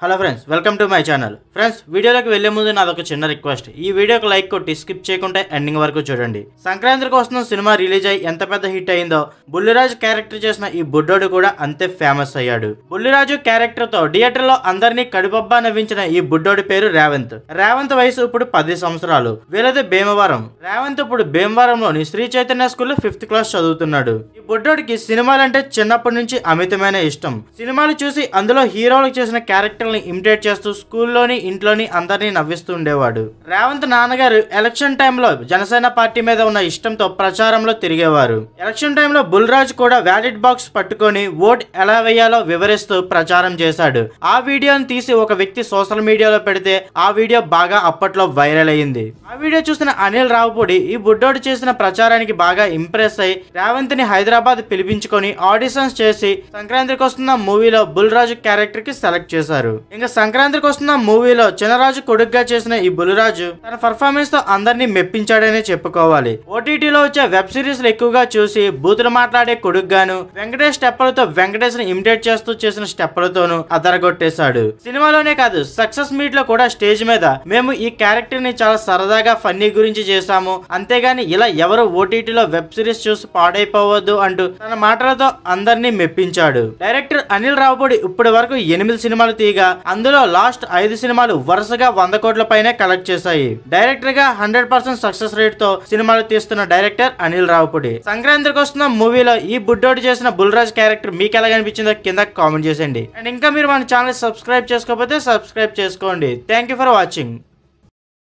Hello friends, welcome to my channel. Friends, వీడియోలోకి వెళ్లే ముందు నాదొక చిన్న రిక్వెస్ట్. ఈ వీడియోకి లైక్ కొట్టి స్కిప్ చేయకుండా ఎండింగ్ వరకు చూడండి. సంక్రాంతికి వస్తున్న సినిమా రిలీజ్ అయ్యి ఎంత పెద్ద హిట్ అయిందో బుల్లిరాజు క్యారెక్టర్ చేసిన ఈ బుడ్డోడు కూడా అంతే ఫేమస్ అయ్యాడు. బుల్లిరాజు క్యారెక్టర్ తో థియేటర్ లో అందరినీ కడుపబ్బా నవ్వించిన ఈ బుడ్డోడి పేరు రేవంత్. రేవంత్ వయసు ఇప్పుడు 10 సంవత్సరాలు. వీళ్ళది భీమవరం. రేవంత్ ఇప్పుడు భీమవరంలోని శ్రీ చైతన్య స్కూల్లో 5th క్లాస్ చదువుతున్నాడు. ఈ బుడ్డోడికి సినిమాలంటే చిన్నప్పటి నుంచి అమితమైన ఇష్టం. సినిమాలు చూసి అందులో హీరోలకు చేసిన క్యారెక్టర్ ఇమిటేట్ చేస్తూ స్కూల్లోని ఇంట్లోని అందరినీ నవ్విస్తూ ఉండేవాడు. రేవంత్ నాన్నగారు ఎలక్షన్ టైంలో జనసేన పార్టీ మీద ఉన్న ఇష్టంతో ప్రచారంలో తిరిగేవారు. ఎలక్షన్ టైంలో బుల్రాజు కూడా వ్యాలిడ్ బాక్స్ పట్టుకొని ఓట్ ఎలా వేయాలో వివరిస్తూ ప్రచారం చేశాడు. ఆ వీడియోని తీసి ఒక వ్యక్తి సోషల్ మీడియాలో పెడితే ఆ వీడియో బాగా అప్పట్లో వైరల్ అయ్యింది. ఆ వీడియో చూసిన అనిల్ రావుపూడి ఈ బుడ్డోడు చేసిన ప్రచారానికి బాగా ఇంప్రెస్ అయి రేవంత్ ని హైదరాబాద్ పిలిపించుకొని ఆడిషన్స్ చేసి సంక్రాంతికి వస్తున్న మూవీలో బుల్రాజు క్యారెక్టర్ కి సెలెక్ట్ చేశారు. ఇంకా సంక్రాంతికి వస్తున్న మూవీలో చినరాజు కొడుకుగా చేసిన ఈ బుల్లిరాజు తన పర్ఫార్మెన్స్ తో అందరినీ మెప్పించాడనే చెప్పుకోవాలి. ఓటీటీలో వచ్చే వెబ్ సిరీస్ ఎక్కువగా చూసి బూతులు మాట్లాడే కొడుకుగాను, వెంకటేష్ స్టెప్పులతో వెంకటేష్ ని ఇమిటేట్ చేస్తూ చేసిన స్టెప్పులతోనూ అదరగొట్టేశాడు. సినిమాలోనే కాదు, సక్సెస్ మీట్ లో కూడా స్టేజ్ మీద మేము ఈ క్యారెక్టర్ ని చాలా సరదాగా ఫన్నీ గురించి చేశాము, అంతేగాని ఇలా ఎవరు ఓటీటీలో వెబ్ సిరీస్ చూసి పాడైపోవద్దు అంటూ తన మాటలతో అందరినీ మెప్పించాడు. డైరెక్టర్ అనిల్ రావుపూడి ఇప్పటి వరకు 8 సినిమాలు తీయగా అందులో లాస్ట్ 5 సినిమాలు వరుసగా 100 కోట్ల పైనే కలెక్ట్ చేశాయి. డైరెక్టర్ గా 100% సక్సెస్ రేట్ తో సినిమాలు తీస్తున్న డైరెక్టర్ అనిల్ రావుపూడి. సంక్రాంతికి వస్తున్న మూవీలో ఈ బుడ్డోడు చేసిన బుల్రాజ్ క్యారెక్టర్ మీకు ఎలా కనిపించిందో కింద కామెంట్ చేసేయండి. అండ్ ఇంకా మీరు మన ఛానల్ సబ్స్క్రైబ్ చేసుకోకపోతే సబ్స్క్రైబ్ చేసుకోండి. Thank you for watching.